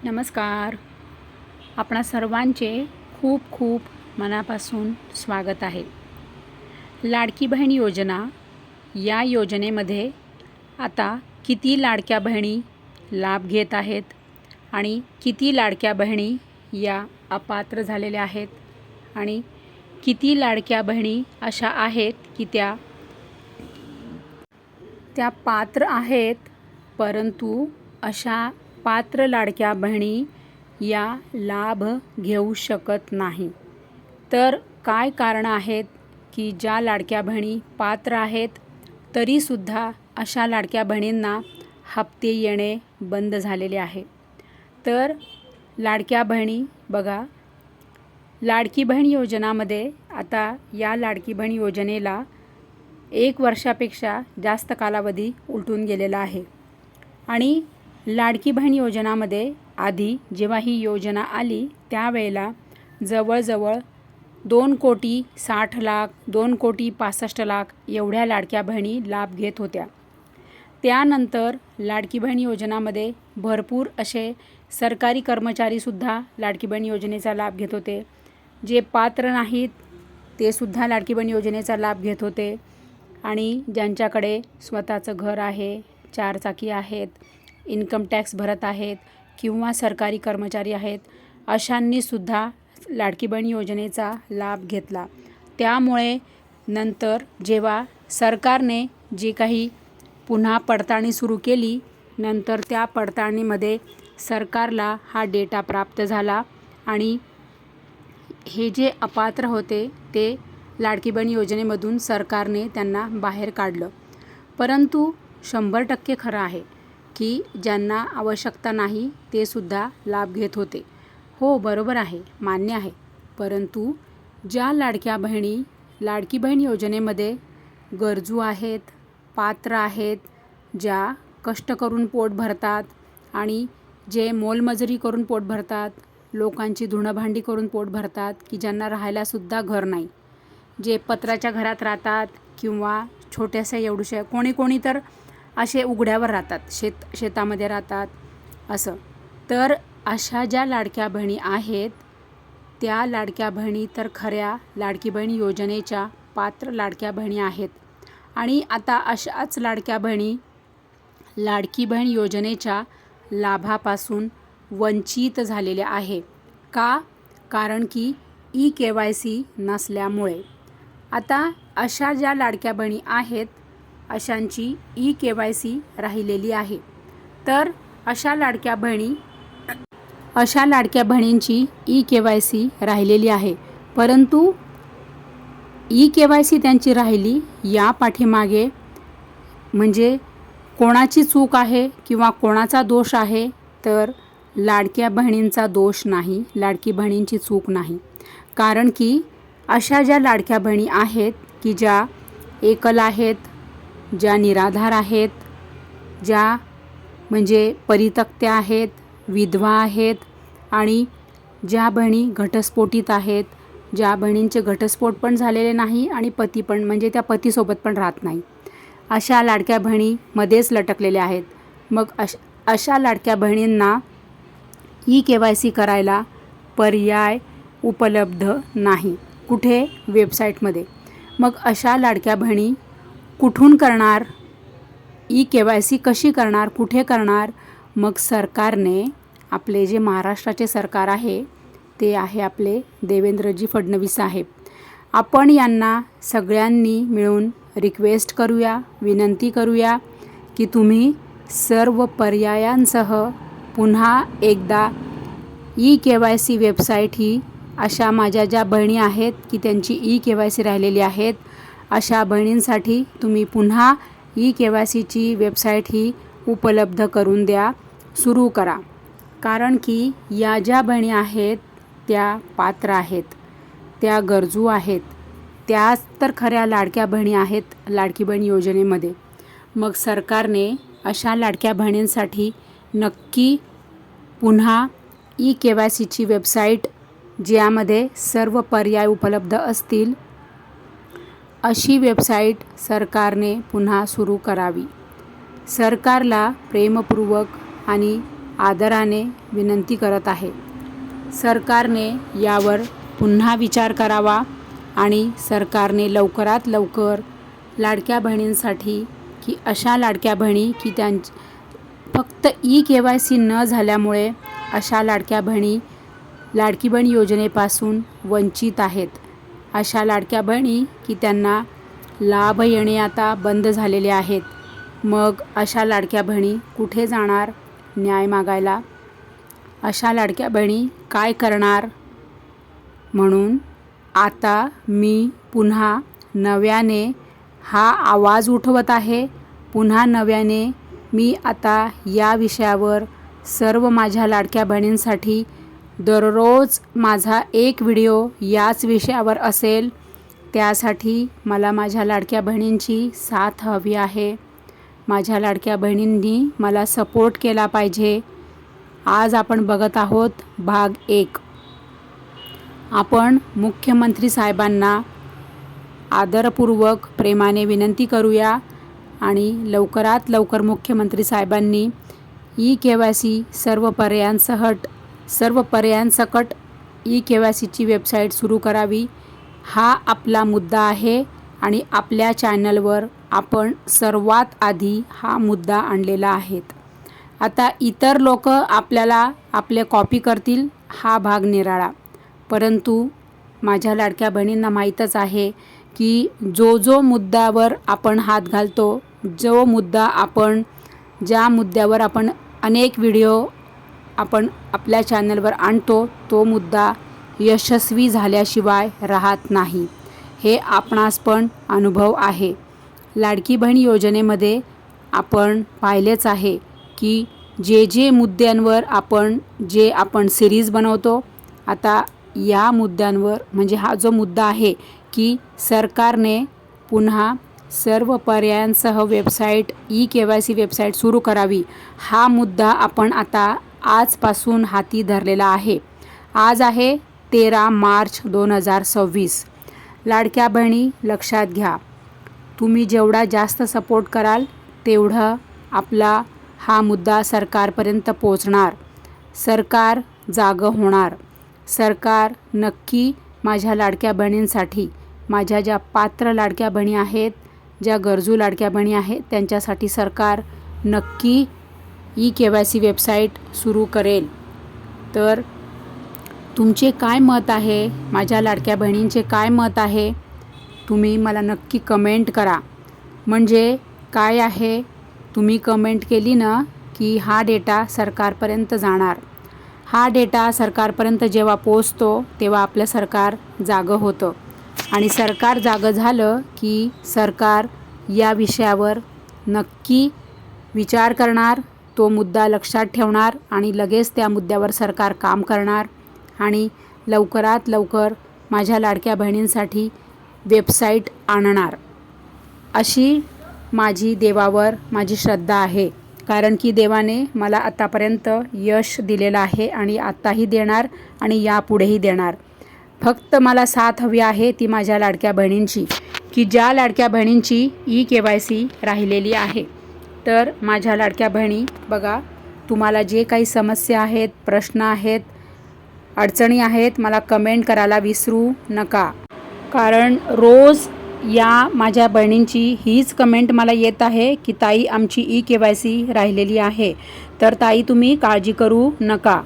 नमस्कार. आपणा सर्वांचे खूप खूप मनापासून स्वागत आहे. लाडकी बहीण योजना या योजनेमध्ये आता किती लाडक्या बहिणी लाभ घेत आहेत आणि किती लाडक्या बहिणी या अपात्र झालेल्या आहेत आणि किती लाडक्या बहिणी अशा आहेत की त्या पात्र आहेत, परंतु अशा पात्र लाडक्या बहिणी या लाभ घेऊ शकत नाही. तर काय कारण आहेत की ज्या लाडक्या बहिणी पात्र आहेत तरीसुद्धा अशा लाडक्या बहिणींना हप्ते येणे बंद झालेले आहे. तर लाडक्या बहिणी बघा, लाडकी बहीण योजनामध्ये आता या लाडकी बहीण योजनेला 1 वर्षापेक्षा जास्त कालावधी उलटून गेलेला आहे. आणि लाडकी बहीण योजनामध्ये आधी जेव्हा ही योजना आली त्यावेळेला जवळजवळ 2,60,00,000 2,65,00,000 एवढ्या लाडक्या बहिणी लाभ घेत होत्या. त्यानंतर लाडकी बहीण योजनामध्ये भरपूर असे सरकारी कर्मचारीसुद्धा लाडकी बहीण योजनेचा लाभ घेत होते. जे पात्र नाहीत ते सुद्धा लाडकी बहीण योजनेचा लाभ घेत होते. आणि ज्यांच्याकडे स्वतःचं घर आहे, 4 चाकी आहेत, इन्कम टॅक्स भरत आहेत किंवा सरकारी कर्मचारी आहेत, अशांनीसुद्धा लाडकी बहीण योजनेचा लाभ घेतला. त्यामुळे नंतर जेव्हा सरकारने जी काही पुन्हा पडताळणी सुरू केली, नंतर त्या पडताळणीमध्ये सरकारला हा डेटा प्राप्त झाला आणि हे जे अपात्र होते ते लाडकी बहीण योजनेमधून सरकारने त्यांना बाहेर काढलं. परंतु 100% खरं आहे की ज्यांना आवश्यकता नाही ते सुद्धा लाभ घेत होते. हो, बरोबर आहे, मान्य आहे. परंतु ज्या लाडक्या बहिणी लाडकी बहीण योजनेमध्ये गरजू आहेत, पात्र आहेत, ज्या कष्ट करून पोट भरतात आणि जे मोलमजुरी करून पोट भरतात, लोकांची धुणंभांडी करून पोट भरतात, की ज्यांना राहायलासुद्धा घर नाही, जे पत्र्याच्या घरात राहतात किंवा छोट्याशा एवढूशा, कोणी तर असे उघड्यावर राहतात, शेतामध्ये राहतात असं. तर अशा ज्या लाडक्या बहिणी आहेत त्या लाडक्या बहिणी तर खऱ्या लाडकी बहीण योजनेच्या पात्र लाडक्या बहिणी आहेत. आणि आता अशाच लाडक्या बहिणी लाडकी बहीण योजनेच्या लाभापासून वंचित झालेल्या आहे. का? कारण की EKYC नसल्यामुळे. आता अशा ज्या लाडक्या बहिणी आहेत अशांची EKYC राहिलेली आहे. तर अशा लाडक्या बहिणींची EKYC राहिलेली आहे. परंतु EKYC त्यांची राहिली या पाठीमागे म्हणजे कोणाची चूक आहे किंवा कोणाचा दोष आहे, तर लाडक्या बहिणींचा दोष नाही, लाडकी बहिणींची चूक नाही. कारण की अशा ज्या लाडक्या बहिणी आहेत की ज्या एकल आहेत, ज्या निराधार आहेत, ज्या म्हणजे परित्यक्त्या आहेत, विधवा आहेत आणि ज्या बहिणी घटस्फोटित आहेत, ज्या बहिणींचे घटस्फोट पण झालेले नाही आणि पती पण म्हणजे त्या पतीसोबत पण राहत नाही, अशा लाडक्या बहिणी मध्येच लटकलेल्या आहेत. मग अशा लाडक्या बहिणींना EKYC करायला पर्याय उपलब्ध नाही. कुठे? वेबसाईटमध्ये. मग अशा लाडक्या बहिणी कुठून करणार? EKYC कशी करणार? कुठे करणार? मग सरकारने, आपले जे महाराष्ट्राचे सरकार आहे ते आहे आपले देवेंद्रजी फडणवीस साहेब, आपण यांना सगळ्यांनी मिळून रिक्वेस्ट करूया, विनंती करूया की तुम्ही सर्व पर्यायांसह पुन्हा एकदा EKYC वेबसाईट ही अशा माझ्या ज्या बहिणी आहेत की त्यांची EKYC राहिलेली आहेत अशा बहिणींसाठी तुम्ही पुन्हा EKYCची वेबसाईट ही उपलब्ध करून द्या, सुरू करा. कारण की या ज्या बहिणी आहेत त्या पात्र आहेत, त्या गरजू आहेत, त्याच तर खऱ्या लाडक्या बहिणी आहेत लाडकी बहीण योजनेमध्ये. मग सरकारने अशा लाडक्या बहिणींसाठी नक्की पुन्हा EKYCची वेबसाईट, ज्यामध्ये सर्व पर्याय उपलब्ध असतील, अशी वेबसाईट सरकारने पुन्हा सुरू करावी. सरकारला प्रेमपूर्वक आणि आदराने विनंती करत आहे. सरकारने यावर पुन्हा विचार करावा आणि सरकारने लवकरात लवकर लाडक्या बहिणींसाठी की अशा लाडक्या बहिणी की फक्त KYC न झाल्यामुळे अशा लाडक्या बहिणी लाडकी बहीण योजनेपासून वंचित आहेत. अशा लाडक्या बहिणी की त्यांना लाभ येणे आता बंद झालेले आहेत. मग अशा लाडक्या बहिणी कुठे जाणार न्याय मागायला? अशा लाडक्या बहिणी काय करणार? म्हणून आता मी पुन्हा नव्याने हा आवाज उठवत आहे. पुन्हा नव्याने मी आता या विषयावर सर्व माझ्या लाडक्या बहिणींसाठी दररोज माझा एक व्हिडिओ याच विषयावर असेल. त्यासाठी मला माझ्या लाडक्या बहिणींची साथ हवी आहे. माझ्या लाडक्या बहिणींनी मला सपोर्ट केला पाहिजे. आज आपण बघत आहोत भाग 1. आपण मुख्यमंत्री साहेबांना आदरपूर्वक प्रेमाने विनंती करूया आणि लवकरात लवकर मुख्यमंत्री साहेबांनी KYC सर्व पर्यायांसकट KYCची वेबसाईट सुरू करावी. हा आपला मुद्दा आहे आणि आपल्या चॅनलवर आपण सर्वात आधी हा मुद्दा आणलेला आहे. आता इतर लोक आपल्याला आपले कॉपी करतील हा भाग निराळा, परंतु माझ्या लाडक्या बहिणींना माहीतच आहे की जो मुद्द्यावर आपण हात घालतो, ज्या मुद्द्यावर आपण अनेक व्हिडिओ आपण आपल्या चॅनलवर आणतो, तो मुद्दा यशस्वी झाल्याशिवाय राहत नाही. हे आपणास पण अनुभव आहे. लाडकी बहीण योजनेमध्ये आपण पाहिलेच आहे की जे मुद्द्यांवर आपण सिरीज बनवतो, आता या मुद्द्यांवर म्हणजे हा जो मुद्दा आहे की सरकारने पुन्हा सर्व पर्यायांसह वेबसाईट KYC वेबसाईट सुरू करावी, हा मुद्दा आपण आता आजपासून हाती धरलेला आहे. आज आहे 13 मार्च 2026. लाडक्या बहिणी लक्षात घ्या, तुम्ही जेवढा जास्त सपोर्ट कराल तेवढं आपला हा मुद्दा सरकारपर्यंत पोहोचणार. सरकार जागं होणार. सरकार नक्की माझ्या लाडक्या बहिणींसाठी, माझ्या ज्या पात्र लाडक्या बहिणी आहेत, ज्या गरजू लाडक्या बहिणी आहेत, त्यांच्यासाठी सरकार नक्की KYC वेबसाईट सुरू करेल. तर तुमचे काय मत आहे, माझ्या लाडक्या बहिणींचे काय मत आहे, तुम्ही मला नक्की कमेंट करा. म्हणजे काय आहे, तुम्ही कमेंट केली ना की हा डेटा सरकारपर्यंत जाणार. हा डेटा सरकारपर्यंत जेव्हा पोचतो तेव्हा आपलं सरकार जागं होतं आणि सरकार जागं झालं की सरकार या विषयावर नक्की विचार करणार, तो मुद्दा लक्षात ठेवणार आणि लगेच त्या मुद्द्यावर सरकार काम करणार आणि लवकरात लवकर माझ्या लाडक्या बहिणींसाठी वेबसाईट आणणार. अशी माझी देवावर माझी श्रद्धा आहे, कारण की देवाने मला आतापर्यंत यश दिलेलं आहे आणि आत्ताही देणार आणि यापुढेही देणार. फक्त मला साथ हवी आहे ती माझ्या लाडक्या बहिणींची, की ज्या लाडक्या बहिणींची KYC राहिलेली आहे. तर माझ्या लाडक्या बहिणी बघा, तुम्हाला जे काही समस्या आहेत, प्रश्न आहेत, अडचणी आहेत, मला कमेंट करायला विसरू नका. कारण रोज या माझ्या बहिणींची हीच कमेंट मला येत आहे की ताई आमची KYC राहिलेली आहे. तर ताई तुम्ही काळजी करू नका.